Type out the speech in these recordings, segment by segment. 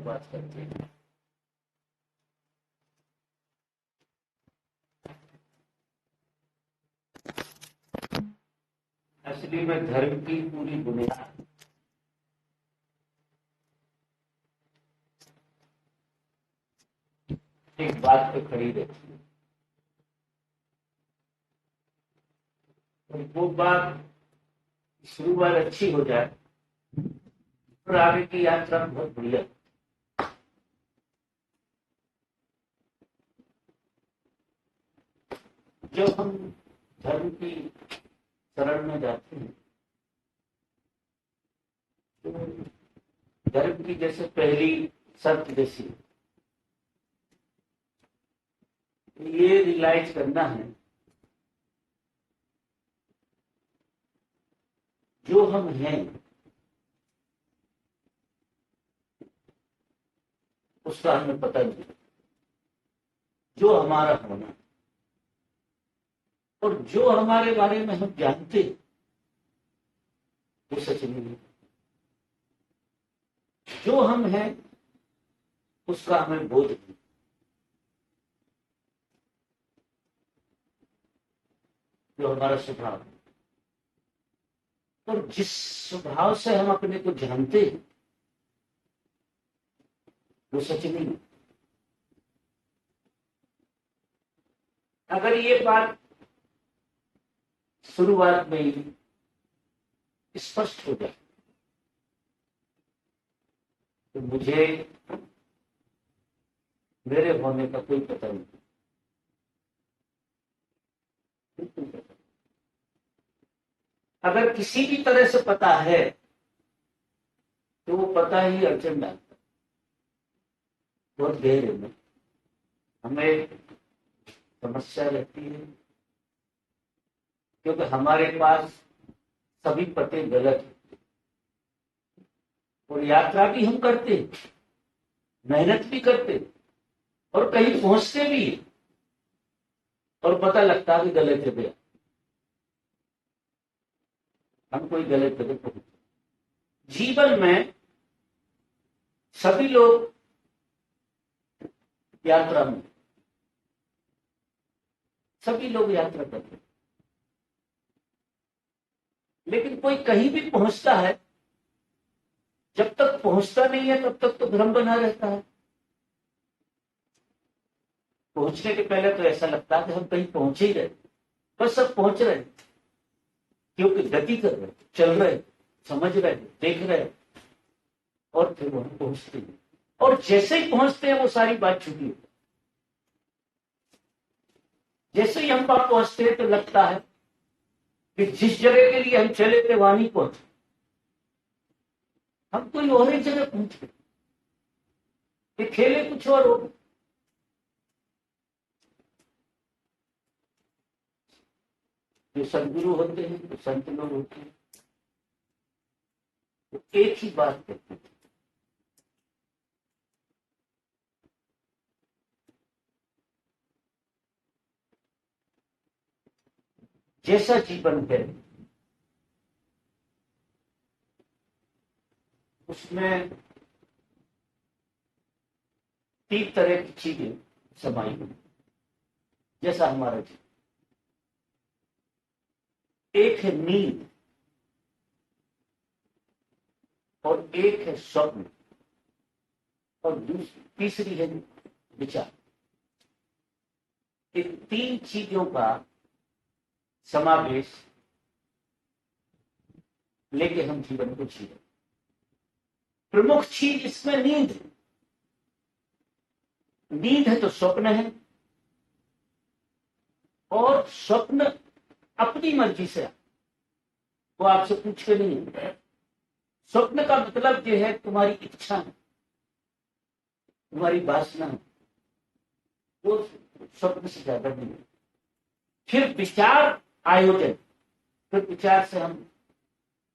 बात करते हैं। असली में धर्म की पूरी बुनियाद एक बात पे खड़ी रहती है, और वो बात शुरुआत अच्छी हो जाए और आगे की यात्रा बहुत बढ़िया। जब हम धर्म की शरण में जाते हैं तो धर्म की जैसे पहली शर्त जैसी ये रियलाइज करना है जो हम हैं उसका हमें पता नहीं, जो हमारा होना और जो हमारे बारे में हम जानते वो सच नहीं है। जो हम हैं उसका हमें बोध नहीं। जो हमारा स्वभाव है और जिस स्वभाव से हम अपने को जानते हैं वो सच नहीं है। अगर ये बात शुरुआत में ही स्पष्ट हो जाए तो मुझे मेरे होने का कोई पता नहीं। अगर किसी भी तरह से पता है तो वो पता ही अड़चन डालता, बहुत गहरे में हमें समस्या रहती है, क्योंकि हमारे पास सभी पते गलत हैं और यात्रा भी हम करते, मेहनत भी करते और कहीं पहुंचते भी और पता लगता है कि गलत है भैया, हम कोई गलत जगह पहुंचे। जीवन में सभी लोग यात्रा में, सभी लोग यात्रा करते, लेकिन कोई कहीं भी पहुंचता है, जब तक पहुंचता नहीं है तब तक तो भ्रम बना रहता है। पहुंचने के पहले तो ऐसा लगता है कि हम कहीं पहुंचे ही रहे, बस सब पहुंच रहे, क्योंकि गति कर रहे, चल रहे, समझ रहे, देख रहे, और फिर वहां पहुंचते हैं। और जैसे ही पहुंचते हैं वो सारी बात छुटी होती। जैसे ही हम वहां पहुंचते हैं तो लगता है कि जिस जगह के लिए हम चले थे वहां नहीं पहुंचे, हम कोई और एक जगह पहुंच गए, ये खेले कुछ और हो। जो सदगुरु होते हैं, जो संत लोग होते हैं, तो एक ही बात कहते हैं, जैसा जीवन है उसमें 3 तरह की चीजें समाई हुई। जैसा हमारा जीवन, एक है नींद और एक है स्वप्न और तीसरी है विचार। इन 3 चीजों का समावेश लेके हम जीवन को जी रहे। प्रमुख चीज इसमें नींद है। नींद है तो स्वप्न है, और स्वप्न अपनी मर्जी से, वो आपसे पूछ के नहीं है। स्वप्न का मतलब यह है तुम्हारी इच्छा है, तुम्हारी वासना है, वो स्वप्न से ज्यादा नहीं है। फिर विचार आयोजन, फिर विचार से हम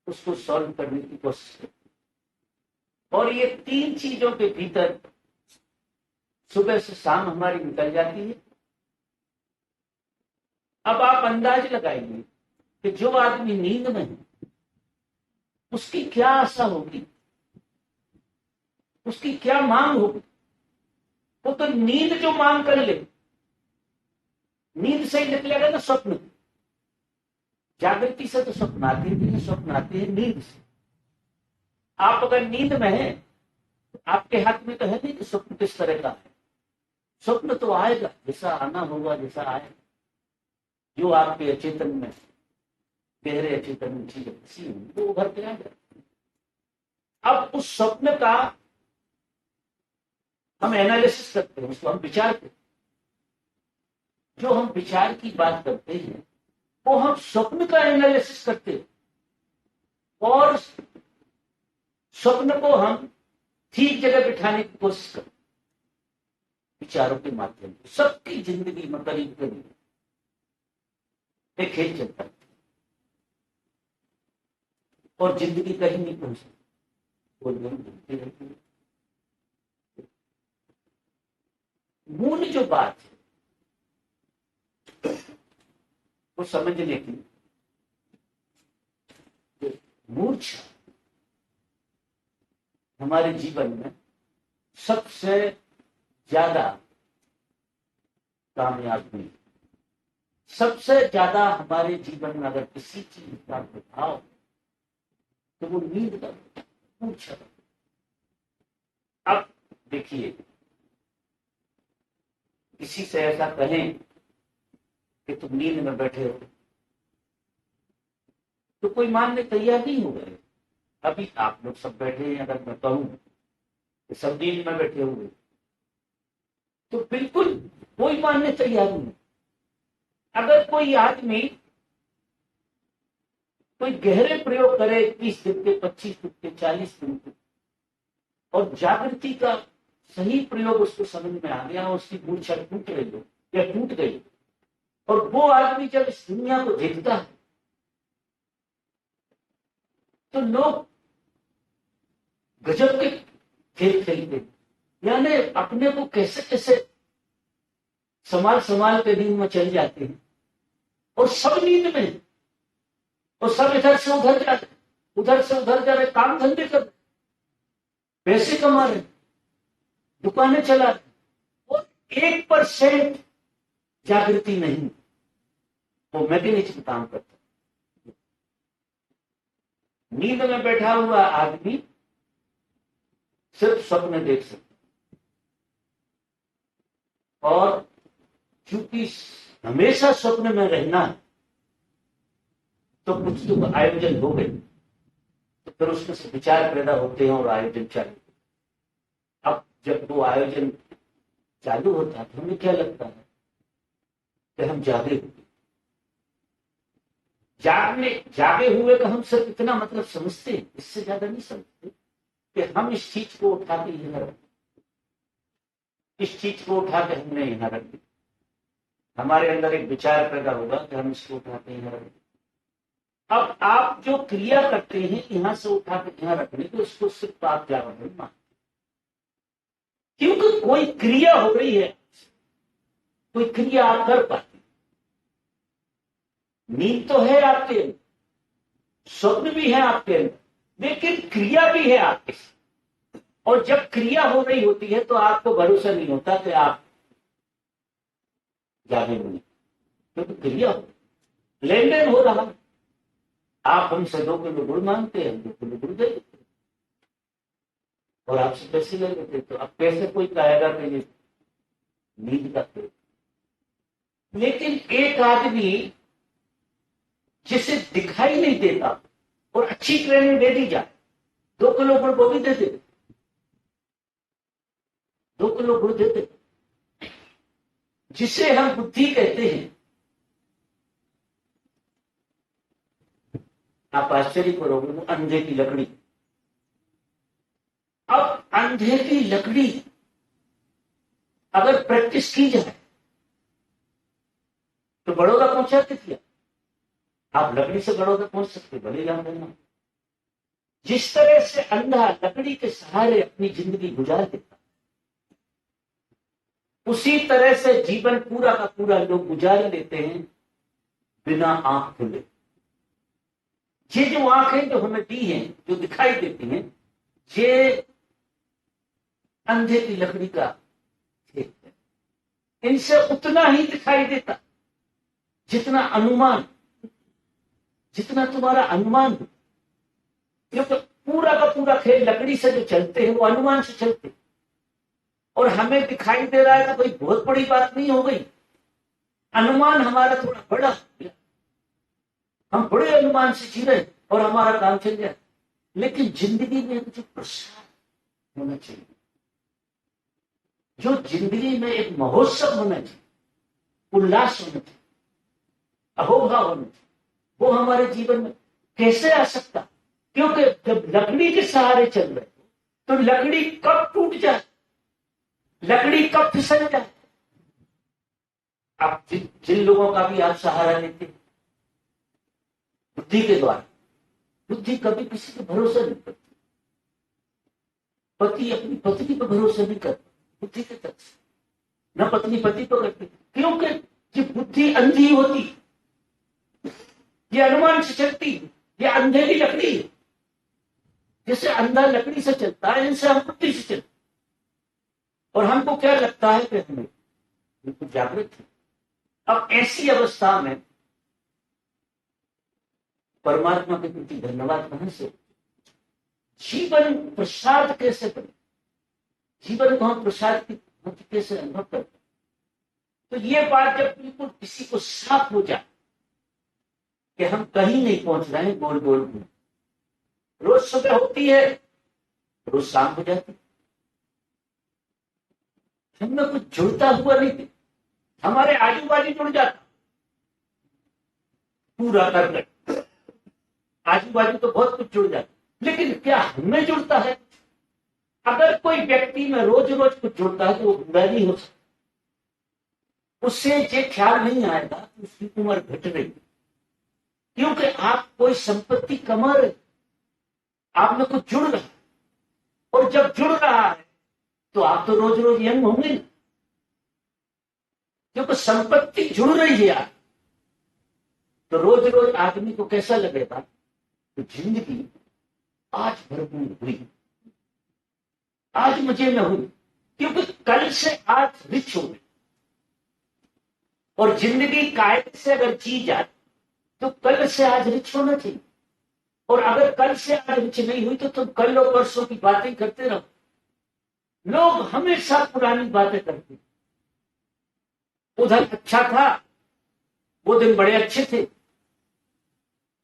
उसको सॉल्व करने की कोशिश करते, और ये 3 चीजों के भीतर सुबह से शाम हमारी निकल जाती है। अब आप अंदाज लगाइए कि जो आदमी नींद में है उसकी क्या आशा होगी, उसकी क्या मांग होगी? वो तो नींद जो मांग कर ले, नींद से ही निकलेगा ना स्वप्न। जागृति से तो स्वप्न आते हैं, स्वप्न आते हैं नींद से। आप अगर नींद में हैं तो आपके हाथ में तो है नहीं कि स्वप्न किस तरह का है। स्वप्न तो आएगा, जैसा आना होगा, जैसा आएगा, जो आपके अचेतन में, गहरे अचेतन में चीज किसी वो उभर के आ जाए। अब उस स्वप्न का हम एनालिसिस करते हैं, उसको हम विचार करते हैं। जो हम विचार की बात करते हैं वो हम स्वप्न का एनालिसिस करते हैं, और स्वप्न को हम ठीक जगह बिठाने की कोशिश करते हैं विचारों के माध्यम से। सबकी जिंदगी में करीब करीब एक खेल चलता है, और जिंदगी कहीं नहीं पहुंचती, बोलते रहती है। मूल जो बात है वो समझने की, मूर्छा हमारे जीवन में सबसे ज्यादा कामयाब हुई। सबसे ज्यादा हमारे जीवन में अगर किसी चीज का प्रभाव तो वो नींद का मूर्छा। अब देखिए, किसी से ऐसा कहें कि तुम नींद में बैठे हो तो कोई मानने तैयार नहीं हो गए। अभी आप लोग सब बैठे हैं, अगर मैं कहूं कि सब नींद में बैठे हुए तो बिल्कुल कोई मानने तैयार नहीं। अगर कोई आदमी कोई गहरे प्रयोग करे 20 दिन के, 25 दिन के, 40 दिन के, और जागृति का सही प्रयोग उसको समझ में आ गया, उसकी मूर्छा टूट रही हो या टूट गई, और वो आदमी जब इस दुनिया को देखता है तो लोग गजब के खेल खेलते, यानी अपने को कैसे कैसे संभाल के नींद में चल जाते हैं, और सब नींद में, और सब इधर से उधर जा रहे, उधर से उधर जा रहे, काम धंधे कर रहे, पैसे कमा रहे, दुकानें चला रहे, और 1% जागृति नहीं, वो मैकेनिज्म काम करता। नींद में बैठा हुआ आदमी सिर्फ स्वप्न देख सकता, और चूंकि हमेशा स्वप्न में रहना है तो कुछ तो आयोजन हो गए, तो फिर उसमें से विचार पैदा होते हैं और आयोजन चालू। अब जब वो आयोजन चालू होता है तो हमें क्या लगता है कि हम जागे हुए, जागे हुए का हम सिर्फ इतना मतलब समझते हैं, इससे ज्यादा नहीं समझते कि हम इस चीज को उठा के यहां रख, इस चीज को उठा के हमने यहां रख दी। हमारे अंदर एक विचार पैदा होगा कि हम इसको उठा के यहां रख दें। अब आप जो क्रिया करते हैं यहां से उठा के यहां रखने की, उसको सिर्फ आप जागरण मानते, क्योंकि कोई क्रिया हो रही है, कोई क्रिया आप कर पाते। नींद तो है आपके अंदर, स्वप्न भी है आपके अंदर, लेकिन क्रिया भी है आपके। और जब क्रिया हो रही होती है तो आपको भरोसा नहीं होता कि आप जागे नहीं, क्योंकि क्रिया हो, लेन देन हो रहा। आप हमसे 2 किलो गुड़ मांगते हैं, 2 किलो गुड़ दे देते, और आपसे पैसे ले लेते, तो अब कैसे कोई कहेगा कि ये नींद का पेड़। लेकिन एक आदमी जिसे दिखाई नहीं देता और अच्छी ट्रेनिंग दे दी जाए, 2 किलो गुड़ वो भी दे दे, 2 किलो गुड़ देते, जिसे हम बुद्धि कहते हैं। आप आश्चर्य करोगे, वो अंधे की लकड़ी। अब अंधे की लकड़ी अगर प्रैक्टिस की जाए तो बड़ौदा पहुंचा किया, आप लकड़ी से बड़ौदा पहुंच सकते, भले जान देना। जिस तरह से अंधा लकड़ी के सहारे अपनी जिंदगी गुजार देता, उसी तरह से जीवन पूरा का पूरा लोग गुजार लेते हैं बिना आंख खुले। ये जो आंखें जो हमें दी हैं, जो दिखाई देती हैं, ये अंधे की लकड़ी का खेत है। इनसे उतना ही दिखाई देता जितना अनुमान, जितना तुम्हारा अनुमान हो। क्योंकि पूरा का पूरा खेल लकड़ी से जो चलते हैं वो अनुमान से चलते, और हमें दिखाई दे रहा है तो कोई बहुत बड़ी बात नहीं हो गई। अनुमान हमारा थोड़ा बड़ा हो गया, हम बड़े अनुमान से जी रहे और हमारा काम चल गया। लेकिन जिंदगी में कुछ प्रसाद होना चाहिए, जो जिंदगी में एक महोत्सव होना चाहिए, उल्लास होना चाहिए, अहोभाव होना चाहिए, वो हमारे जीवन में कैसे आ सकता? क्योंकि जब लकड़ी के सहारे चल रहे तो लकड़ी कब टूट जाए, लकड़ी कब फिसल जाए। अब जिन लोगों का भी आप सहारा लेते हैं बुद्धि के द्वारा, बुद्धि कभी किसी पे भरोसा नहीं करती। पति अपनी पत्नी पर भरोसा नहीं करता बुद्धि के तरफ से, न पत्नी पति पर करती, क्योंकि ये बुद्धि अंधी होती, ये अनुमान से चलती, ये अंधेरी लकड़ी है। जैसे अंधा लकड़ी से चलता है, इनसे हम बुद्धि से चलते, और हमको क्या लगता है कि हमें बिल्कुल जागृत है। अब ऐसी अवस्था में परमात्मा के प्रति धन्यवाद कहां से? जीवन प्रसाद कैसे करें, जीवन को हम प्रसाद की कैसे अनुभव करते? तो ये बात जब बिल्कुल किसी को साफ हो जाए कि हम कहीं नहीं पहुंच रहे हैं, गोल गोल घूम, रोज सुबह होती है, रोज शाम हो जाती, हमें कुछ जुड़ता हुआ नहीं, हमारे आजू बाजू जुड़ जाता पूरा कर, आजू बाजू तो बहुत कुछ जुड़ जाता, लेकिन क्या हमें जुड़ता है? अगर कोई व्यक्ति में रोज रोज कुछ जुड़ता है तो वो बुरा नहीं हो सकता, उससे ये ख्याल नहीं आएगा कि उसकी उम्र घट रही, क्योंकि आप कोई संपत्ति कमा रहे, आप में कुछ जुड़ रहा है, और जब जुड़ रहा है तो आप तो रोज रोज यंग होंगे ना, क्योंकि संपत्ति जुड़ रही है आप। तो रोज रोज आदमी को कैसा लगेगा तो जिंदगी आज भरपूर हुई, आज मजे में हुई, क्योंकि कल से आज रिच हो गई। और जिंदगी कायदे से अगर जी जाए तो कल से आज रिच होना चाहिए, और अगर कल से आज रिच नहीं हुई तो तुम कल और परसों की बातें करते रहो। लोग हमेशा पुरानी बातें करते, उधर अच्छा था, वो दिन बड़े अच्छे थे,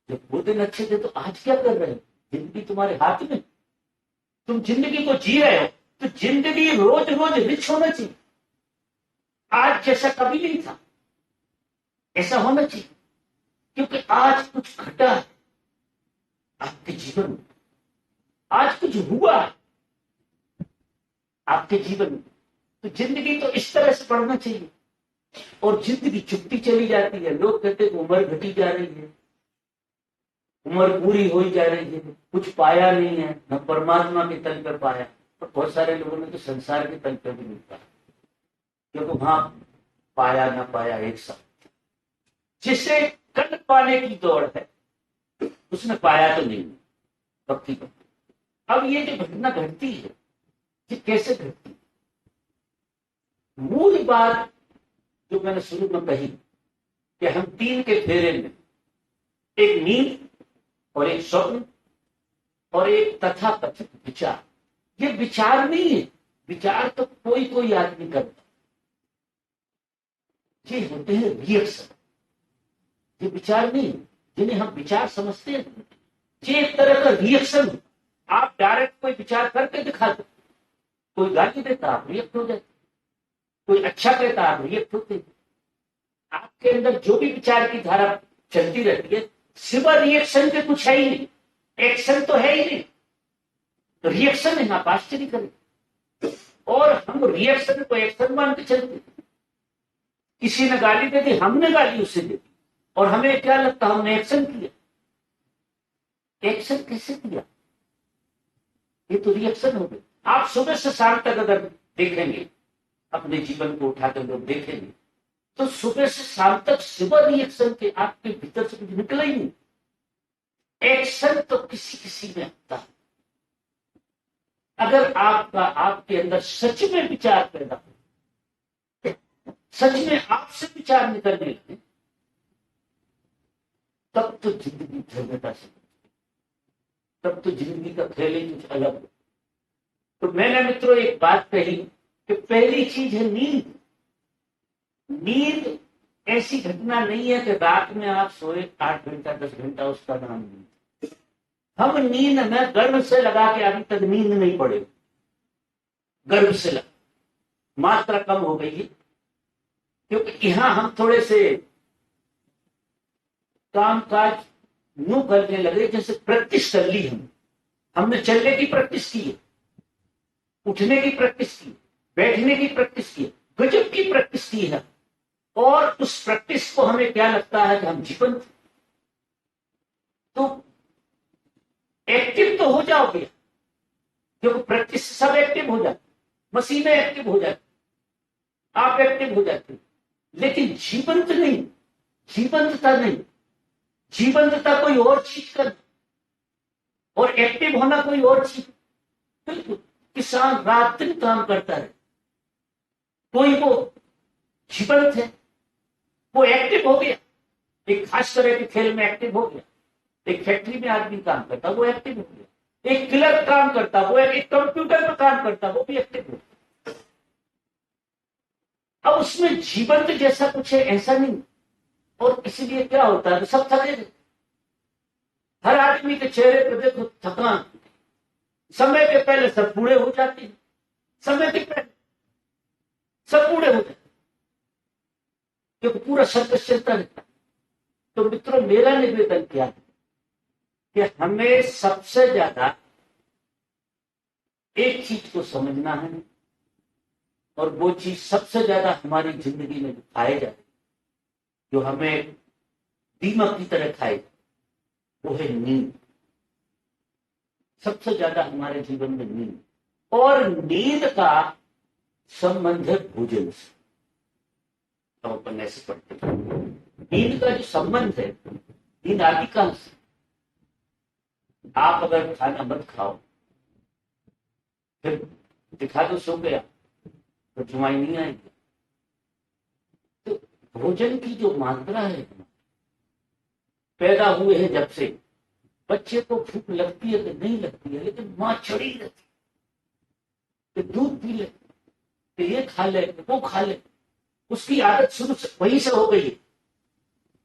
जब वो दिन अच्छे थे तो आज क्या कर रहे हो? जिंदगी तुम्हारे हाथ में, तुम जिंदगी को जी रहे हो, तो जिंदगी रोज रोज रिच होना चाहिए। आज जैसा कभी नहीं था ऐसा होना चाहिए, क्योंकि आज कुछ घटा है आपके जीवन में, आज कुछ हुआ है आपके जीवन में। तो जिंदगी तो इस तरह से पढ़ना चाहिए, और जिंदगी चुपती चली जाती है। लोग कहते हैं उम्र घटी जा रही है, उम्र पूरी हो जा रही है, कुछ पाया नहीं है, न परमात्मा के तल पर पाया। और बहुत सारे लोगों ने तो संसार के तल पर भी नहीं पाया, क्योंकि वहां पाया न पाया एक साथ। जिसे कल पाने की दौड़ है उसने पाया तो नहीं, पक्की बात। अब ये जो घटना घटती है ये कैसे घटती है? मूल बात जो मैंने शुरू में कही कि हम तीन के फेरे में, एक नींद और एक स्वप्न और एक तथाकथित विचार। ये विचार नहीं है, विचार तो कोई कोई आदमी करता, ये होते हैं रिएक्शन। ये विचार नहीं जिन्हें हम विचार समझते हैं, ये एक तरह का रिएक्शन। आप डायरेक्ट कोई विचार करके दिखा दो, कोई गाली देता आप रिएक्ट हो जाते, कोई अच्छा कहता आप रिएक्ट होते। आपके अंदर जो भी विचार की धारा चलती रहती है, सिवा रिएक्शन के कुछ है ही नहीं, एक्शन तो है ही नहीं, रिएक्शन है। आप आश्चर्य करें, और हम रिएक्शन को एक्शन मान के चलते। किसी ने गाली दे दी, हमने गाली उससे दे दी, और हमें क्या लगता हमने एक्शन किया। एक्शन कैसे किया? ये तो रिएक्शन हो गई। आप सुबह से शाम तक अगर देखेंगे, अपने जीवन को उठाकर लोग देखेंगे, तो सुबह से शाम तक सिवा रिएक्शन के आपके भीतर से कुछ निकला ही नहीं। एक्शन तो किसी किसी में आता है, अगर आपके अंदर सच में विचार पैदा हो, सच में आपसे विचार निकलने लगे, तब तो जिंदगी धन्यता से, तब तो जिंदगी का खेल ही कुछ अलग हो। तो मैंने मित्रों एक बात कही कि पहली चीज है नींद। नींद ऐसी घटना नहीं है कि रात में आप सोए 8 घंटा 10 घंटा, उसका नाम नींद। हम नींद में गर्भ से लगा के अभी तक नींद नहीं पड़े, गर्भ से लगा, मात्रा कम हो गई है क्योंकि यहां हम थोड़े से काम काज यूं करने लगे जैसे प्रैक्टिस कर ली। हमने चलने की प्रैक्टिस की है, उठने की प्रैक्टिस की, बैठने की प्रैक्टिस की, गजब की प्रैक्टिस की है, और उस प्रैक्टिस को हमें क्या लगता है कि हम जीवंत, तो एक्टिव तो हो जाओगे क्योंकि प्रैक्टिस से सब एक्टिव हो जाते, मशीनें एक्टिव हो जाती, आप एक्टिव हो जाते, लेकिन जीवंत नहीं, जीवंतता नहीं। जीवंतता कोई और चीज का, और एक्टिव होना कोई और चीज। बिल्कुल, किसान रात दिन काम करता है, कोई वो जीवंत है, वो एक्टिव हो गया, एक खास तरह के खेल में एक्टिव हो गया, एक फैक्ट्री में आदमी काम करता वो एक्टिव हो गया, एक क्लर्क काम करता वो, एक कंप्यूटर पर काम करता वो भी एक्टिव हो गया। अब उसमें जीवंत जैसा कुछ है ऐसा नहीं, और इसीलिए क्या होता है, सब थके, हर आदमी के चेहरे पर देखो थकान, समय के पहले सब बूढ़े हो जाते हैं, समय के पहले सब बूढ़े हो जाते, क्योंकि पूरा सर्कस चलता रहता। तो मित्रों, मेरा निवेदन क्या है कि हमें सबसे ज्यादा एक चीज को समझना है, और वो चीज सबसे ज्यादा हमारी जिंदगी में खाए जाए, जो हमें दीमक की तरह खाए, वो है नींद। सबसे ज्यादा हमारे जीवन में नींद, और नींद का संबंध है भोजन से। तो अपन ऐसे पढ़ते हैं, नींद का जो संबंध है, नींद आदि कहां से? आप अगर खाना मत खाओ, फिर दिखा दो सो गया, तो जुआई नहीं आएगी। तो भोजन की जो मात्रा है, पैदा हुए हैं जब से, बच्चे को भूख लगती है कि नहीं लगती है, लेकिन मां चढ़ी रहती है कि दूध पी ले, कि ये खा ले, वो खा ले, उसकी आदत शुरू से वहीं से हो गई है।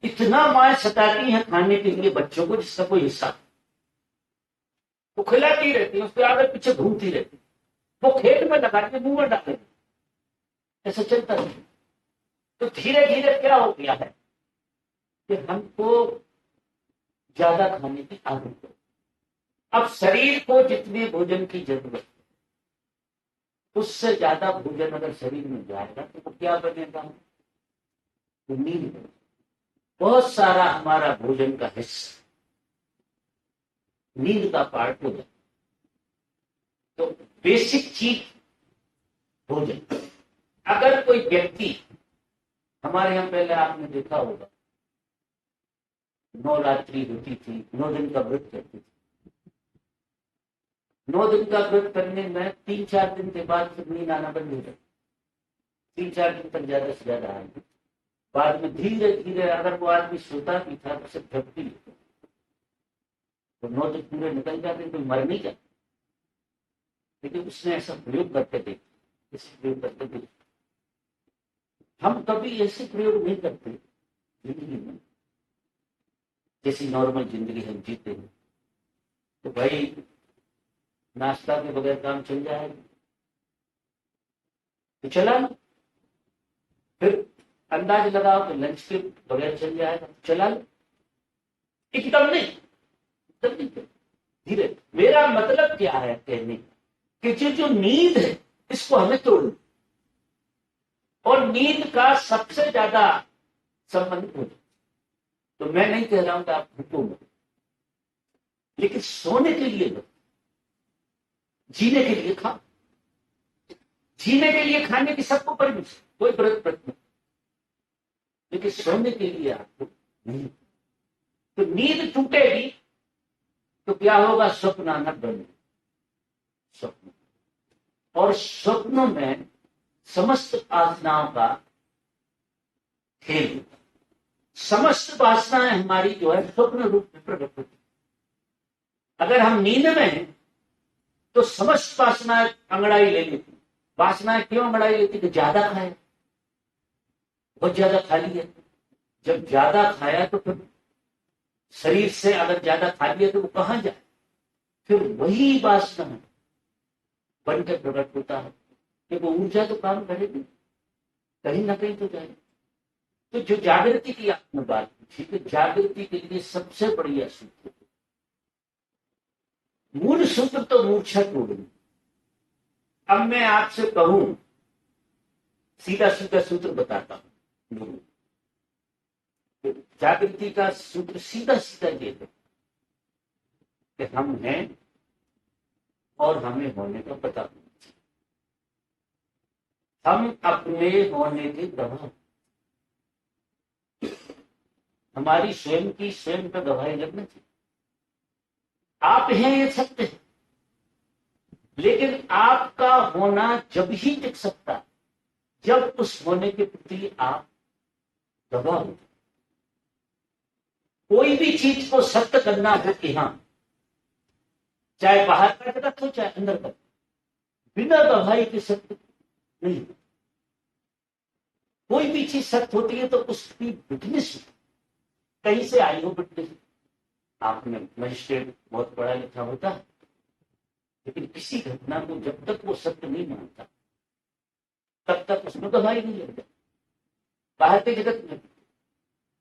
इतना मां सताती है खाने के लिए बच्चों को जिसका कोई हिस्सा, वो खिलाती रहती है, उसके आगे पीछे घूमती रहती है, वो खेत में लगा के मुंह में डाले, ऐसा चलता है। तो धीरे धीरे क्या हो गया है कि हमको ज्यादा खाने की आदत है। अब शरीर को जितने भोजन की जरूरत है, उससे ज्यादा भोजन अगर शरीर में जाएगा तो वो क्या बनेगा, तो नींद। बहुत सारा हमारा भोजन का हिस्सा नींद का पार्ट हो जाए। तो बेसिक चीज भोजन। अगर कोई व्यक्ति, हमारे यहां पहले आपने देखा होगा, 9 रात्रि होती थी, 9 दिन का व्रत करती थी। 9 दिन का व्रत करने में 3-4 दिन के बाद फिर नींद आना बंद हो जाती, 3-4 दिन तक ज्यादा से ज्यादा आएगी। बाद में धीरे धीरे अगर वो आदमी सोता भी था तो सिर्फ झपकी लेता, तो 9 दिन पूरे निकल जाते, कोई मर नहीं जाता। लेकिन उसने ऐसा प्रयोग करके देखा, ऐसे प्रयोग करके देखा। हम कभी ऐसे प्रयोग नहीं करते जिंदगी में, जैसी नॉर्मल जिंदगी हम जीते हैं। तो भाई नाश्ता के बगैर काम चल जाएगा तो चला लो, फिर अंदाज लगाओ तो लंच के बगैर चल जाएगा तो चला लो। एकदम नहीं, एकदम नहीं, धीरे। मेरा मतलब क्या है कहने कि जो नींद है इसको हमें तोड़ना, और नींद का सबसे ज्यादा संबंध हो। तो मैं नहीं कह रहा हूं कि आप भूखो मत, लेकिन सोने के लिए लो, जीने के लिए खाओ। जीने के लिए खाने की सबको परमिशन, कोई व्रत नहीं, लेकिन सोने के लिए आपको नहीं। तो नींद टूटेगी तो क्या होगा, स्वप्न आना बंद, स्वप्न। और स्वप्नों में समस्त वासनाओं का खेल होता है। समस्त वासनाएं हमारी जो है स्वप्न रूप में प्रकट होती है। अगर हम नींद में हैं तो समस्त वासनाएं अंगड़ाई ले लेती। वासनाएं क्यों अंगड़ाई लेती? कि ज्यादा खाए, बहुत ज्यादा खा लिया। जब ज्यादा खाया तो फिर शरीर से अगर ज्यादा खा लिया तो वो कहां जाए? फिर वही वासना बनकर प्रकट होता है कि वो ऊर्जा तो काम करेगी, कहीं ना कहीं तो जाए। तो जो जागृति की आपने बात पूछी, तो जागृति के लिए सबसे बढ़िया सूत्र, मूल सूत्र तो मूर्छा तोड़नी। अब मैं आपसे कहूं, सीधा सीधा सूत्र बताता हूं। तो जागृति का सूत्र सीधा सीधा ये है कि हम हैं और हमें होने का पता होना चाहिए। हम अपने होने के गवाह, हमारी स्वयं की स्वयं पर गवाही लगना चाहिए। आप हैं ये सत्य है, लेकिन आपका होना जब ही टिक सकता है जब उस होने के प्रति आप गवाह हो। कोई भी चीज को सत्य करना हो कि हाँ, चाहे बाहर का जगत हो चाहे अंदर का, बिना गवाही के सत्य नहीं। कोई भी चीज सत्य होती है तो उसकी विटनेस कहीं से आई हो। विटनेस आपने मजिस्ट्रेट बहुत पढ़ा लिखा होता है, लेकिन किसी घटना को जब तक वो सत्य नहीं मानता तब तक उसमें गवाही नहीं लगता। बाहर के जगत में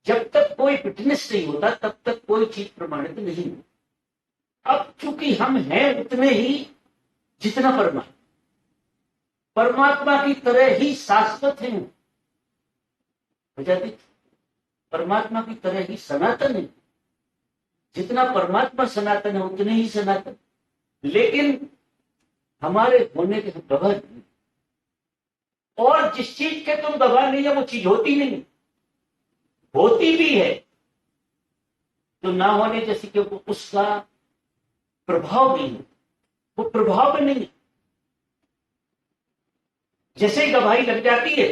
जब तक कोई विटनेस नहीं होता तब तक कोई चीज प्रमाणित नहीं होती। अब चूंकि हम हैं उतने ही जितना परमात्मा की तरह ही शाश्वत है, परमात्मा की तरह ही सनातन है। जितना परमात्मा सनातन है उतने ही सनातन, लेकिन हमारे होने के गवाह नहीं। और जिस चीज के तुम गवाह नहीं है वो चीज होती नहीं, होती भी है तो ना होने जैसी, क्योंकि उसका प्रभाव नहीं है, वो प्रभाव में नहीं है। जैसे ही गवाही लग जाती है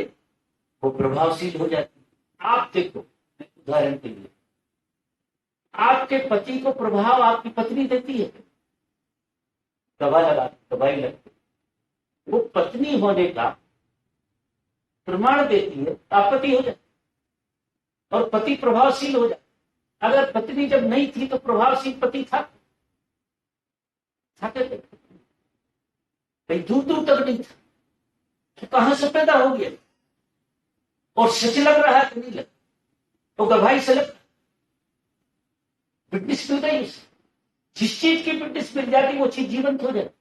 वो प्रभावशील हो जाती है। आप देखो, उदाहरण के लिए आपके पति को प्रभाव आपकी पत्नी देती है, गवाही लगती, वो पत्नी होने का प्रमाण देती है, आप पति हो जाए और पति प्रभावशील हो जाए। अगर पत्नी जब नहीं थी तो प्रभावशील पति था कहीं दूर दूर तक नहीं था, तो कहां से पैदा हो गया? और सच लग रहा है कि नहीं लग, तो गवाही से लग, फिटनेस मिल गई। जिस चीज की फिटनेस मिल जाती वो चीज जीवंत हो जाती।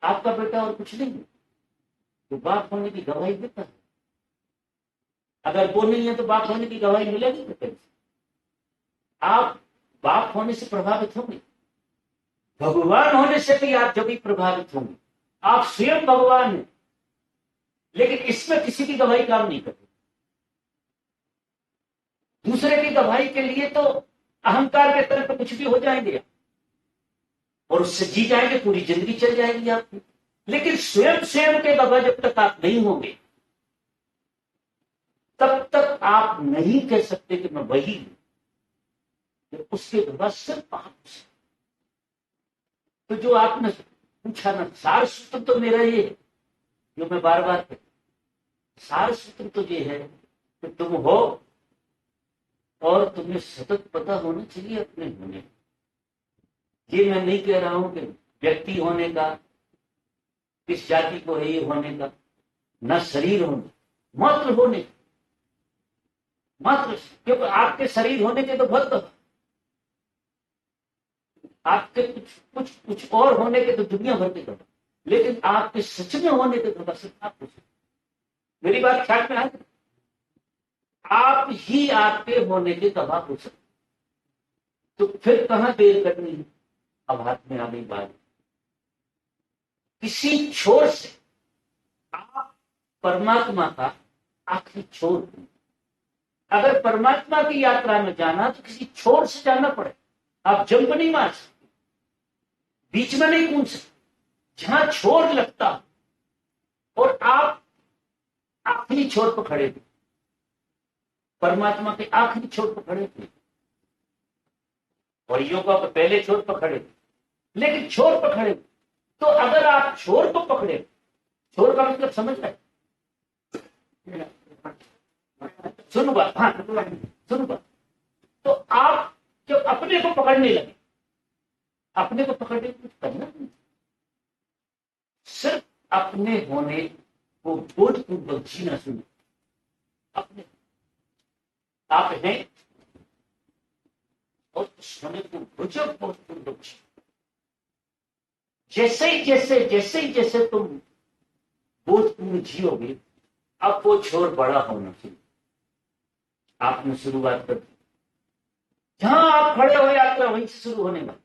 आपका बेटा और कुछ नहीं, तो बाप होने की गवाही देता है। अगर वो नहीं है तो बाप होने की गवाही मिलेगी तो कैसे? आप बाप होने से प्रभावित होंगे, भगवान होने से भी आप जब भी प्रभावित होंगे। आप स्वयं भगवान हैं, लेकिन इसमें किसी की गवाही काम नहीं करती। दूसरे की गवाही के लिए तो अहंकार के तरफ तो कुछ भी हो जाएंगे और उससे जी जाएंगे, पूरी जिंदगी चल जाएगी आपकी। लेकिन स्वयं स्वयं के गवाह जब तक आप नहीं होंगे तब तक आप नहीं कह सकते कि मैं वही हूं। तो उसके गवाह सिर्फ आप। तो जो आपने पूछा ना, सार सूत्र तो मेरा ये है जो मैं बार बार कहता, सार सूत्र तो ये है कि तुम हो और तुम्हें सतत पता होना चाहिए अपने होने। ये मैं नहीं कह रहा हूं कि व्यक्ति होने का, किस जाति को है ये होने का, न शरीर होने, मात्र होने, मात्र। क्योंकि आपके शरीर होने के तो बहुत, आपके कुछ और होने के तो दुनिया भर के गवाह, लेकिन आपके सच में होने के गवाह सिर्फ आप कुछ। मेरी बात ख्याल में आए? आप ही आपके होने के गवाह हो सकते, तो फिर कहां देर करनी है? अब हाथ में आ गई बात, किसी छोर से आप परमात्मा का आखिरी छोर हो। अगर परमात्मा की यात्रा में जाना तो किसी छोर से जाना पड़े। आप जंप नहीं मार सकते, बीच में नहीं कूद सकते। जहां छोर लगता और आप आखिरी छोर पर खड़े थे, परमात्मा के आखिरी छोर पर खड़े थे और योगा पर पहले छोर पर खड़े थे, लेकिन छोर पर खड़े, तो अगर आप छोर को पकड़े, छोर का मतलब समझ रहे, सुनो बात, हाँ सुनो बात, तो आप जब अपने को पकड़ने लगे, अपने को पकड़ने कुछ करना नहीं, सिर्फ अपने होने को बोधपूर्वक जीना सुनो। अपने आप हैं और उस होने को बोधपूर्वक जी। जैसे तुम बोधपूर्ण जियोगे, अब वो छोर बड़ा होना चाहिए। आपने शुरुआत कर दी, जहां आप खड़े हो यात्रा वहीं से शुरू होने वाली,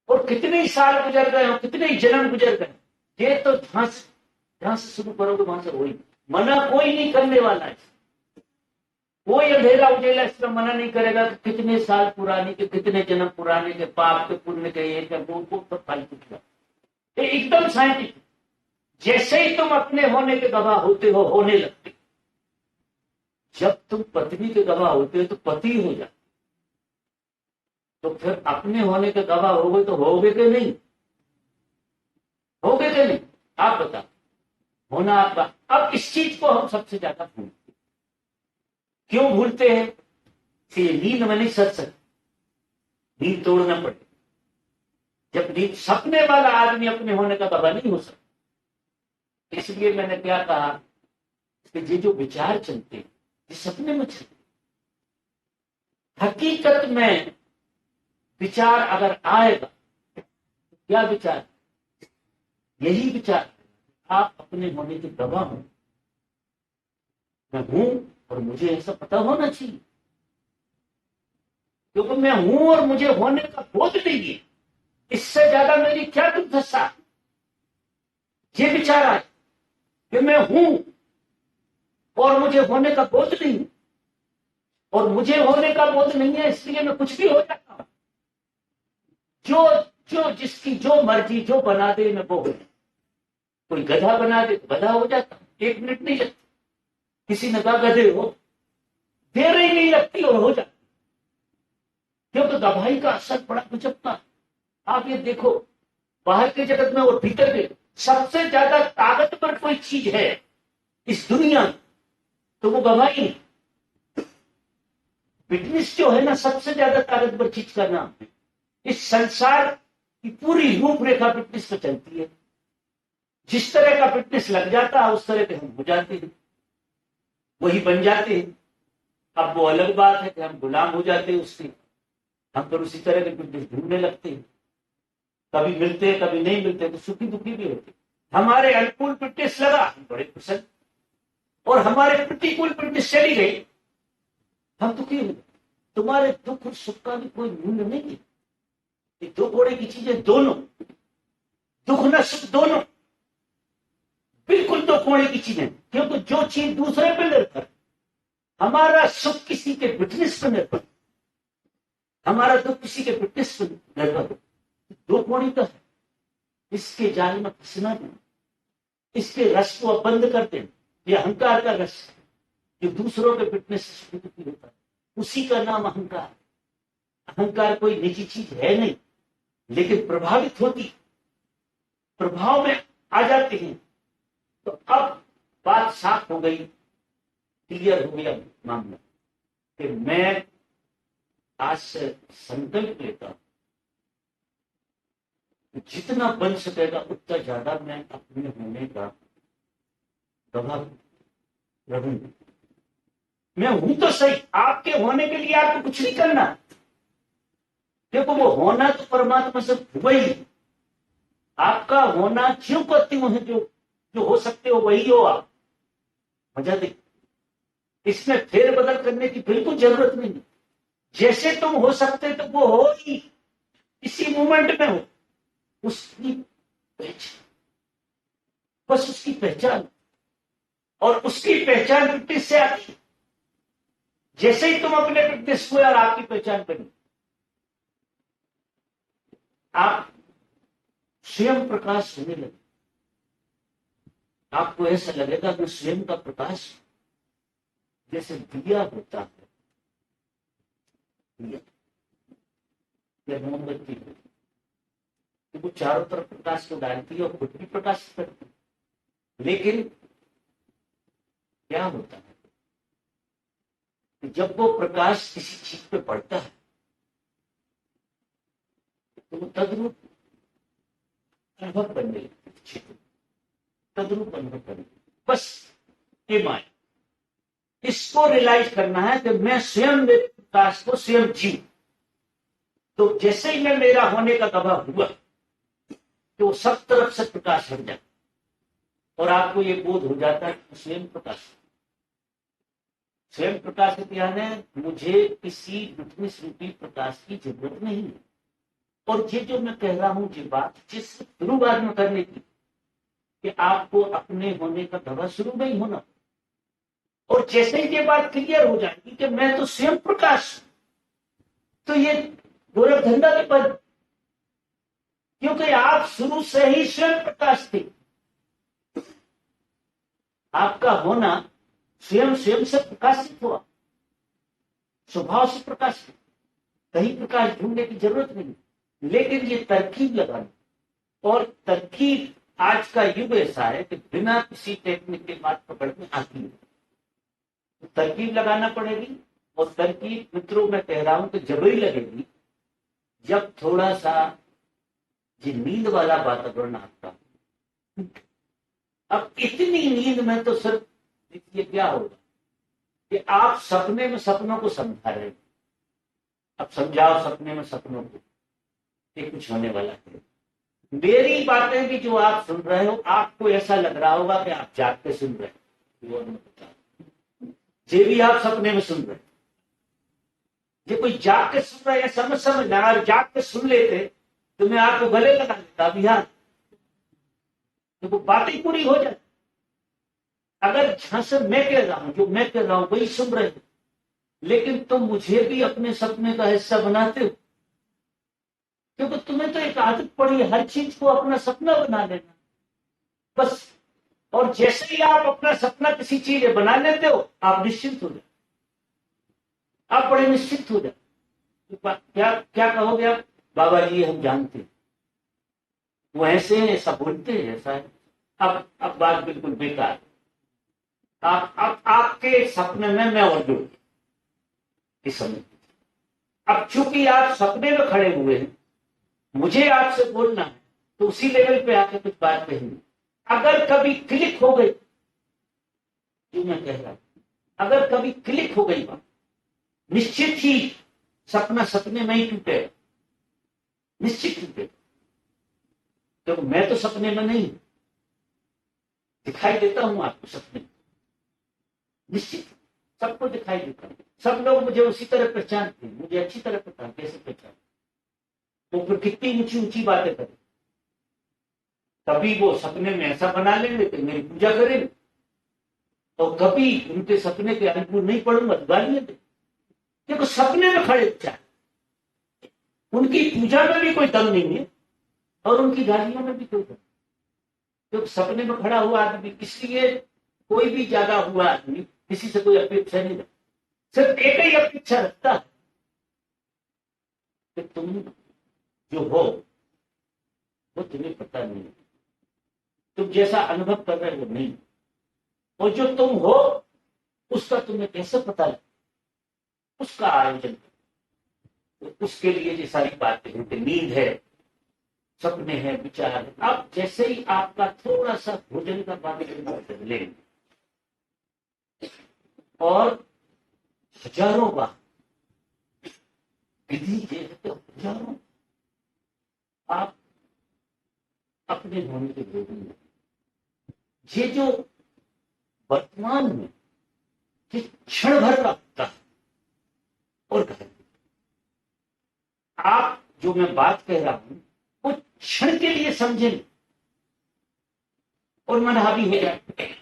और कितने साल गुजर गए हो, कितने जन्म गुजर गए, ये तो जहां से शुरू करोगे वहां से वही। मना कोई नहीं करने वाला है, कोई अंधेरा उजेला इस तरह मना नहीं करेगा कि कितने साल पुराने के, कितने जन्म पुराने के, पाप के पुण्य के, ये वो सब फालतू किया, एकदम साइंटिफिक। जैसे ही तुम अपने होने के गवाह होते हो, होने लगते, जब तुम पत्नी के गवाह होते हो तो पति हो जाते, तो फिर अपने होने के गवाह हो गए तो होगे कि नहीं, होगे कि नहीं, आप बताओ, होना आपका। अब इस चीज को हम सबसे ज्यादा भूलते, क्यों भूलते हैं? ये नींद में नहीं सर सकती, नींद तोड़ना पड़े। जब नींद, सपने वाला आदमी अपने होने का गवाह नहीं हो सकता। इसलिए मैंने क्या कहा कि ये जो विचार चलते हैं, ये सपने में चलते, हकीकत में विचार अगर आएगा तो क्या विचार? यही विचार, आप अपने होने के गवाह हो, मैं हूं और मुझे ऐसा पता होना चाहिए, क्योंकि मैं हूं और मुझे होने का बोध नहीं है, इससे ज्यादा मेरी क्या दुर्दशा। ये विचार आए कि मैं हूं और मुझे होने का बोध नहीं है, और मुझे होने का बोध नहीं है इसलिए मैं कुछ भी हो जाता हूं, जो जो जिसकी जो मर्जी जो बना दे मैं वो हो। कोई गधा बना दे तो गधा हो जाता, 1 मिनट नहीं लगती। किसी ने कहा गधे हो, देर ही नहीं लगती और हो जाती, क्योंकि गवाही का असर बड़ा गजबता। आप ये देखो, बाहर के जगत में और भीतर के, सबसे ज्यादा ताकतवर कोई चीज है इस दुनिया में तो वो गवाही है। फिटनेस जो है ना, सबसे ज्यादा ताकतवर चीज का नाम है। इस संसार की पूरी रूपरेखा फिटनेस पर चलती है। जिस तरह का फिटनेस लग जाता है उस तरह के हम हो जाते हैं, वही बन जाते हैं। अब वो अलग बात है कि हम गुलाम हो जाते हैं उससे, हम फिर उसी तरह के फिटनेस ढूंढने लगते हैं, कभी मिलते हैं कभी नहीं मिलते, तो सुखी दुखी भी होते। हमारे अनुकूल फिटनेस लगा, हम बड़े खुश, और हमारे प्रतिकूल फिटनेस चली गई, हम दुखी हो गए। तुम्हारे दुख और सुख का भी कोई मूल्य नहीं है। ये दो घोड़े की चीजें दोनों, दुख न सुख दोनों बिल्कुल दो घोड़े की चीजें, क्योंकि जो चीज दूसरे पर निर्भर, हमारा सुख किसी के फिटनेस पर निर्भर, हमारा दुख किसी के फिटनेस पर निर्भर, दो घोड़े का है। इसके जाल में फंसना नहीं, इसके रस को अब बंद कर देना। ये अहंकार का रस है जो दूसरों के फिटनेस से दुखी होता है, उसी का नाम अहंकार। अहंकार कोई निजी चीज है नहीं, लेकिन प्रभावित होती, प्रभाव में आ जाते हैं। तो अब बात साफ हो गई, क्लियर हो गया मामला कि मैं आज से संकल्प लेता हूं, जितना बन सकेगा उतना ज्यादा मैं अपने होने का गवाह रहूंगा। मैं हूं तो सही, आपके होने के लिए आपको कुछ नहीं करना, क्योंकि वो होना तो परमात्मा से हुआ ही। आपका होना क्यों करती हूं है, जो हो सकते हो वही हो आप, मजा देख। इसमें फेरबदल करने की बिल्कुल जरूरत नहीं। जैसे तुम हो सकते तो वो हो ही, इसी मोमेंट में हो। उसकी पहचान, बस उसकी पहचान, और उसकी पहचान फिटनेस से आती है। जैसे ही तुम अपने फिटनेस को यार आपकी पहचान बनी, आप स्वयं प्रकाश होने लगे। आपको ऐसा लगेगा कि स्वयं का प्रकाश जैसे दिया होता है, दिया या मोमबत्ती होती है, तो वो चारों तरफ प्रकाश को डालती है और खुद भी प्रकाशित करती है। लेकिन क्या होता है कि जब वो प्रकाश किसी चीज पे पड़ता है तो वो तद्रूप अनुभव करने लगती है, तद्रूप अनुभव करने। बस ये माया, इसको रियलाइज करना है कि मैं स्वयं प्रकाश को स्वयं जीव। तो जैसे ही मैं मेरा होने का गवाह हुआ तो सब तरफ से प्रकाश हट जाता और आपको ये बोध हो जाता है कि स्वयं प्रकाश, स्वयं प्रकाश क्या है, मुझे किसी विटनेस रूपी प्रकाश की जरूरत नहीं है। और ये जो मैं कह रहा हूं, ये बात जिस शुरुआत में करने की कि आपको अपने होने का गवाह शुरू में ही होना, और जैसे ही ये बात क्लियर हो जाएगी कि मैं तो स्वयं प्रकाश हूं, तो ये गोरख धंधा के पद, क्योंकि आप शुरू से ही स्वयं प्रकाश थे। आपका होना स्वयं स्वयं से प्रकाशित हुआ, स्वभाव से प्रकाशित, कहीं प्रकाश ढूंढने की जरूरत नहीं। लेकिन ये तरकीब लगानी, और तरकीब आज का युग ऐसा है कि बिना किसी टेक्निक के बात पकड़ में आती है, तो तरकीब लगाना पड़ेगी। और तरकीब मित्रों मैं कह रहा हूं कि जब ही लगेगी जब थोड़ा सा ये नींद वाला वातावरण आपका। अब इतनी नींद में तो सिर्फ देखिए क्या होगा कि आप सपने में सपनों को समझा रहे हैं। अब समझाओ सपने में सपनों को, ये कुछ होने वाला है। मेरी बातें भी जो आप सुन रहे हो, आपको ऐसा लग रहा होगा कि आप जाग के सुन रहे हो, ये भी आप सपने में सुन रहे हो। ये कोई जाग के सुन रहा है, समझना, अगर जाग के सुन लेते तो मैं आपको गले लगा देता अभी, हाँ, तो वो बातें पूरी हो जाती। अगर जहां से मैं कह रहा हूं, जो मैं कह रहा हूं वही सुन रहे हो, लेकिन तुम मुझे भी अपने सपने का हिस्सा बनाते हो, क्योंकि तुम्हें तो एक आदत पड़ी है हर चीज को अपना सपना बना लेना, बस। और जैसे ही आप अपना सपना किसी चीज बना लेते हो, आप निश्चिंत हो जाते, आप बड़े निश्चित हो जाते। तो क्या क्या कहोगे आप, बाबा जी हम जानते हैं, वो ऐसे हैं, ऐसा बोलते हैं, ऐसा है। अब बात बिल्कुल बेकार है। आपके सपने में मैं और जुड़ इस समय। अब चूंकि आप सपने में खड़े हुए हैं, मुझे आपसे बोलना है, तो उसी लेवल पे आके कुछ बात कहेंगे। अगर कभी क्लिक हो गई, जो मैं कह रहा हूं, अगर कभी क्लिक हो गई बात, निश्चित ही सपना सपने में ही टूटेगा, निश्चित टूटेगा। तो मैं तो सपने में नहीं, दिखाई देता हूं आपको सपने, निश्चित सबको दिखाई देता हूं। सब लोग मुझे उसी तरह पहचानते हैं, मुझे अच्छी तरह पता है कैसे पहचान। तो फिर कितनी ऊंची ऊंची बातें करें, कभी वो सपने में ऐसा बना लेंगे कि मेरी पूजा करेंगे, और कभी उनके सपने के अनुकूल नहीं पड़ूंगा तो गालियां दे, क्योंकि सपने में खड़े चाहे, उनकी पूजा में भी कोई दम नहीं है और उनकी गालियों में भी कोई दम, क्योंकि सपने में खड़ा हुआ आदमी, इसलिए कोई भी जागा हुआ आदमी किसी से कोई अपेक्षा नहीं रखता, सिर्फ एक ही अपेक्षा रखता है कि तुम जो हो वो तुम्हें पता नहीं, तुम जैसा अनुभव कर रहे हो नहीं, और जो तुम हो उसका तुम्हें कैसे पता लगे, उसका आयोजन। तो उसके लिए ये सारी बातें हैं कि नींद है, सपने हैं, विचार है। अब जैसे ही आपका थोड़ा सा भोजन का वातावरण लेंगे और हजारों बार विधि ये है तो हजारों आप अपने होने के बोलेंगे, ये जो वर्तमान में ये क्षण भर का होता है। और आप जो मैं बात कह रहा हूं वो क्षण के लिए समझें और मन हावी हो जाए,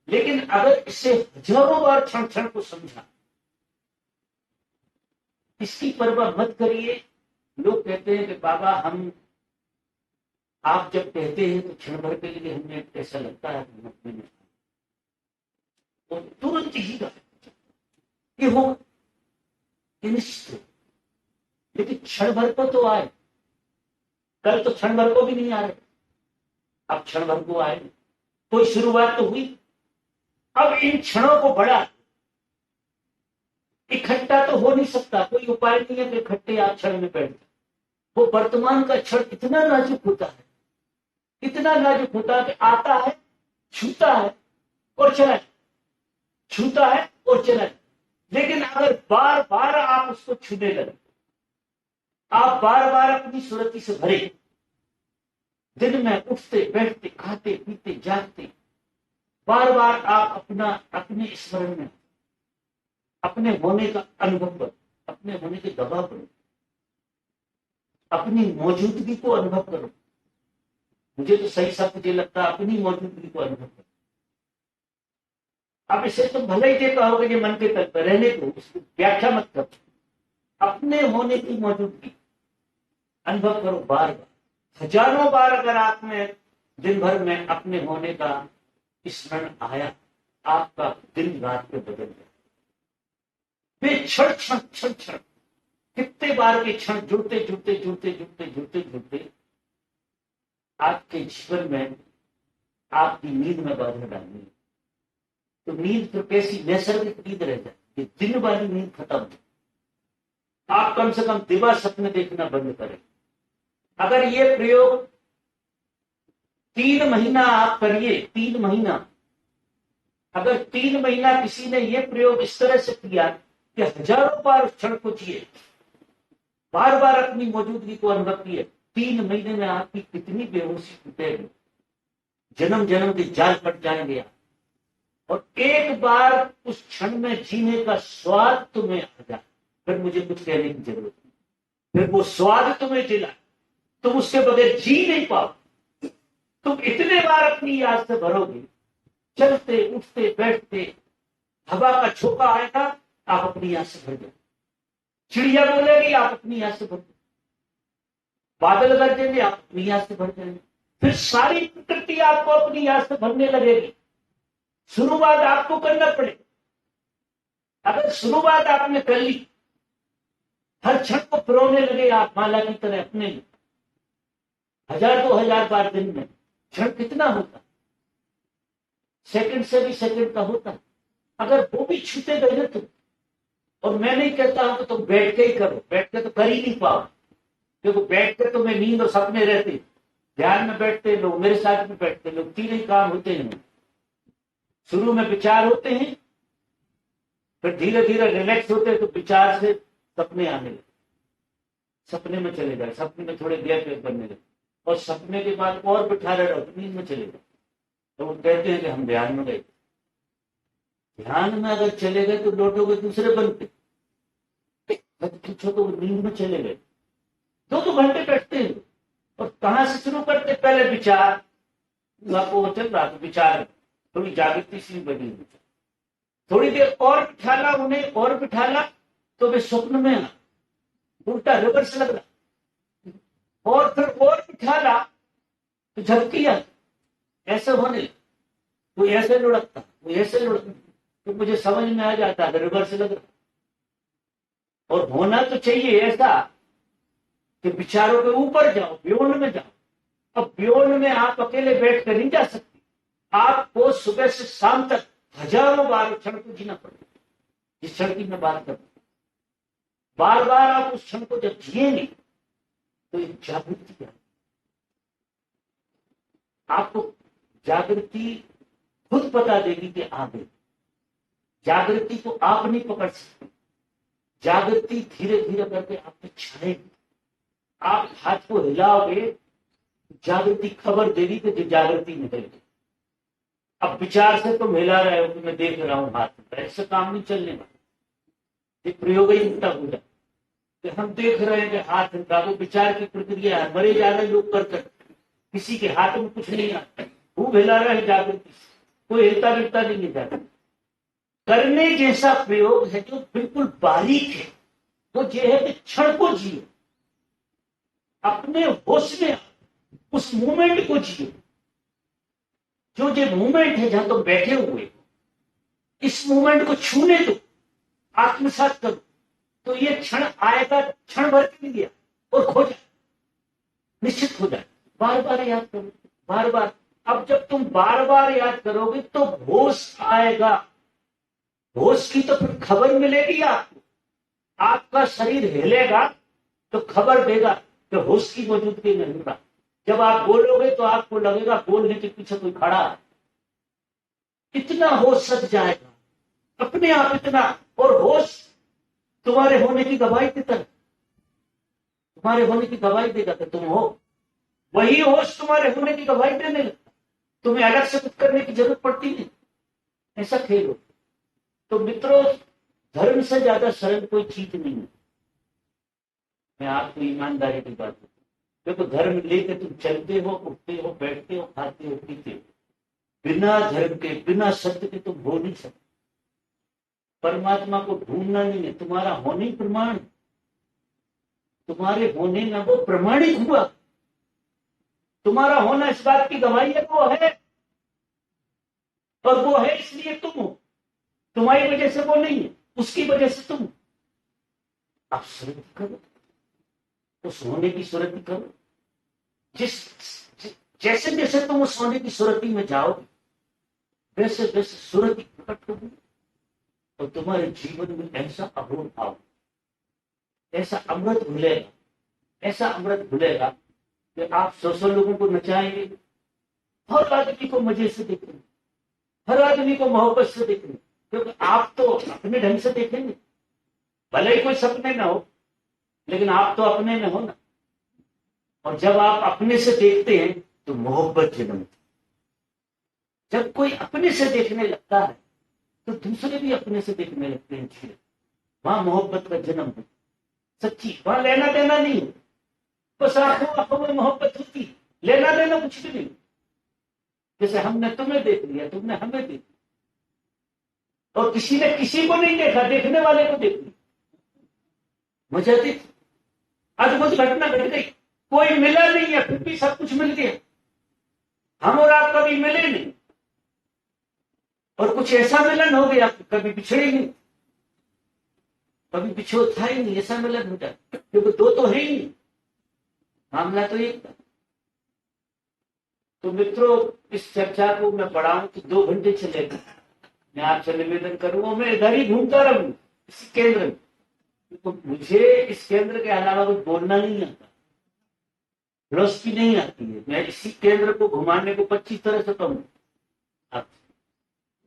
लेकिन अगर इसे हजारों बार क्षण क्षण को समझा, इसकी परवाह मत करिए। लोग कहते हैं कि बाबा हम आप जब कहते हैं तो क्षण भर के लिए हमें ऐसा लगता है कि अपने में तो तुरंत ही ये हो निश्चित, लेकिन क्षण भर को तो आए। कल तो क्षण भर को भी नहीं आ रहे, अब क्षण भर को आए। कोई शुरुआत तो हुई, अब इन क्षणों को बढ़ा। इकट्ठा तो हो नहीं सकता, कोई उपाय नहीं है कि इकट्ठे आप क्षण में बैठ। वो वर्तमान का क्षण इतना नाजुक होता है, इतना नाजुक होता है कि आता है, छूता है और चला जाए, छूता है और चला जाए। लेकिन अगर बार बार आप उसको छूने लगे, आप बार बार अपनी सुरति से भरे, दिन में उठते बैठते खाते पीते जागते बार बार आप अपने स्मरण में अपने होने का अनुभव करो, अपने होने के दबाव करो, अपनी मौजूदगी को अनुभव करो। मुझे तो सही शब्द ये लगता है, अपनी मौजूदगी को अनुभव करो। अब इसे तुम भले ही देखा होगा कि मन के तल पर रहने को, उसकी व्याख्या मत करो। अपने होने की मौजूदगी अनुभव करो बार बार, हजारों बार। अगर आप में दिन भर में अपने होने का स्मरण आया, आपका दिन रात में बदल गया। वे क्षण क्षण क्षण क्षण कितने बार के क्षण जुड़ते जुड़ते जुड़ते जुड़ते जुड़ते जुड़ते आपके जीवन में आपकी नींद में बाधा डालनी। तो नींद तो कैसी नैसर्गिक नींद रह जाए, दिन वाली नींद खत्म हो। आप कम से कम दिवा सपने देखना बंद करें। अगर ये प्रयोग 3 महीना आप करिए, 3 महीना, अगर 3 महीना किसी ने ये प्रयोग इस तरह से किया कि हजारों बार उस क्षण को जिए, बार बार अपनी मौजूदगी को अनुभव किए, 3 महीने में आपकी कितनी बेहोशी टूटेगी, जन्म जन्म के जाल पट जाएंगे आप। और एक बार उस क्षण में जीने का स्वाद तुम्हें आ जाए, फिर मुझे कुछ कहने की जरूरत नहीं। फिर वो स्वाद तुम्हें दिला, तुम उसके बगैर जी नहीं पाओ। तुम इतने बार अपनी याद से भरोगे, चलते उठते बैठते, हवा का झोंका आएगा, आप अपनी याद से भर जाओ। चिड़िया बोलेगी, आप अपनी याद से भर जाओ। बादल गरजेंगे, आप अपनी याद से भर जाएंगे। फिर सारी प्रकृति आपको अपनी याद से भरने लगेगी। शुरुआत आपको करना पड़े। अगर शुरुआत आपने कर ली, हर क्षण को पिरोने लगे आप माला की तरह अपने लिए, 1000-2000 बार दिन में, क्षण कितना होता, सेकंड से भी सेकंड का होता। अगर वो भी छूटे गए ना तुम, और मैं नहीं कहता हूं कि तुम बैठ के ही करो, बैठ के तो कर ही नहीं पाओ, क्योंकि बैठ के तुम्हें नींद और सपने रहते। ध्यान में बैठते लोग, मेरे साथ में बैठते लोग, 3 ही काम होते हैं। शुरू में विचार होते हैं, फिर धीरे धीरे रिलैक्स होते हैं तो विचार से सपने आने लगे, सपने में चले जाए, सपने में थोड़े गैप बनने लगे, और सपने के बाद और बिठा रहे नींद में चले गए। तो वो कहते हैं कि हम ध्यान में गए। ध्यान में अगर चले गए तो लौटोगे दूसरे बनते, पूछो तो नींद में चले गए। 2 घंटे बैठते हैं, और कहां से शुरू करते, पहले विचार आपको चल रहा तो विचार, थोड़ी जागृति सी बनी, थोड़ी देर और बिठाला उन्हें, और बिठाला तो वे स्वप्न में आ, उल्टा रिवर्स लग रहा, और फिर और बिठाला तो झपकी आ, ऐसे होने, कोई ऐसे लुढ़कता, कोई ऐसे लुढ़कता, तो मुझे समझ में आ जाता है रिवर्स लग रहा। और होना तो चाहिए ऐसा कि विचारों के ऊपर जाओ, ब्योन में जाओ। अब ब्योन में आप अकेले बैठ कर नहीं जा सकते, आपको सुबह से शाम तक हजारों बार उस क्षण को जीना पड़ेगा, जिस क्षण की मैं बात कर रहा हूं। बार बार आप उस क्षण को जब जिएंगे तो एक जागृति है, आपको जागृति खुद पता देगी कि आ गई। जागृति को आप नहीं पकड़ सकते, जागृति धीरे धीरे करके आपको छाएगी। आप हाथ को हिलाओगे, जागृति खबर देगी कि जागृति निकलेगी। अब विचार से तुम हिला रहे हो कि मैं देख रहा हूं हाथ, ऐसे काम नहीं चलने वाला। ये प्रयोग ही उल्टा हो जाए कि हम देख रहे हैं कि हाथ हिलता, वो विचार की प्रक्रिया है, मरे जा रहे लोग करते, किसी के हाथ में कुछ नहीं आता, खूब हिला रहे हैं जागृति से, कोई हिलता गिरता नहीं जाता। करने जैसा प्रयोग है जो बिल्कुल बारीक है, वो ये है कि क्षण को जियो, अपने होश में उस मूवमेंट को जियो। जो जो मूवमेंट है जहां तुम बैठे हुए हो, इस मूवमेंट को छूने दो, आत्मसात करो, तो ये क्षण आएगा, क्षण भर के लिए और खो जाए, निश्चित हो जाए। बार बार याद करो, बार बार। अब जब तुम बार बार याद करोगे तो होश आएगा। होश की तो फिर खबर मिलेगी आपको, आपका शरीर हिलेगा तो खबर देगा कि होश की मौजूदगी में होगा। जब आप बोलोगे तो आपको लगेगा बोलने के पीछे कोई खड़ा है। इतना होश सज जाएगा अपने आप, इतना। और होश तुम्हारे होने की गवाही देता है, तुम्हारे होने की गवाही देगा कि तुम हो। वही होश तुम्हारे होने की गवाही देने लगता, तुम्हें अलग से कुछ करने की जरूरत पड़ती नहीं। ऐसा खेल हो। तो मित्रों, धर्म से ज्यादा सरल कोई चीज नहीं है। मैं आपको ईमानदारी की बात बताऊं, देखो धर्म लेकर तुम चलते हो, उठते हो, बैठते हो, खाते हो, पीते हो, बिना धर्म के, बिना सत्य के तुम हो नहीं सकते। परमात्मा को ढूंढना नहीं है, तुम्हारा होने प्रमाण, तुम्हारे होने में वो प्रमाणित हुआ। तुम्हारा होना इस बात की गवाही है, वो है, और वो है इसलिए तुम हो। तुम्हारी वजह से वो नहीं है, उसकी वजह से तुम। आप सुरति करो, उस होने की सुरति करो। जैसे जैसे तुम उस होने की सुरति में जाओगे, वैसे वैसे सुरति प्रकट होगी, और तुम्हारे जीवन में ऐसा अभूत भाव, ऐसा अमृत घुलेगा, ऐसा अमृत घुलेगा कि आप 100 लोगों को नचाएंगे, हर आदमी को मजे से देखेंगे, हर आदमी को मोहब्बत से देखेंगे, क्योंकि आप तो अपने ढंग से देखेंगे। भले ही कोई सपने में हो, लेकिन आप तो अपने में हो ना। और जब आप अपने से देखते हैं तो मोहब्बत जन्मती। जब कोई अपने से देखने लगता है तो दूसरे भी अपने से देखने लगते हैं। वहां मोहब्बत का जन्म है, सच्ची। वहां लेना देना नहीं है, बस आंखों में मोहब्बत होती, लेना देना कुछ भी नहीं। जैसे हमने तुम्हें देख लिया, तुमने हमें देख लिया, और किसी ने किसी को नहीं देखा, देखने वाले को देख लिया। मजा थी। अद्भुत घटना घट गई, कोई मिला नहीं है, फिर भी सब कुछ मिल गया। हम और आप कभी मिले नहीं, और कुछ ऐसा मिलन हो गया, कभी बिछड़े नहीं, कभी बिछोड़ था ही नहीं, ऐसा मिलन हो जाए, क्योंकि दो तो है ही नहीं, मामला तो एक था। तो मित्रों, इस चर्चा को मैं बढ़ाऊं तो 2 घंटे चलेगा। मैं आपसे निवेदन करूंगा, मैं इधर ही घूमता रहूं इस केंद्र में, तो मुझे इस केंद्र के अलावा कुछ बोलना नहीं आता, फिलोसफी नहीं आती है। मैं इसी केंद्र को घुमाने को 25 तरह से कहूँ।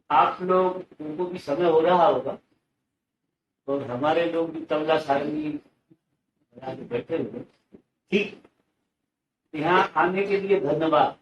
आप लोग, उनको भी समय हो रहा होगा, और हमारे लोग भी तबला सारंगी बैठे हुए। ठीक, यहाँ आने के लिए धन्यवाद।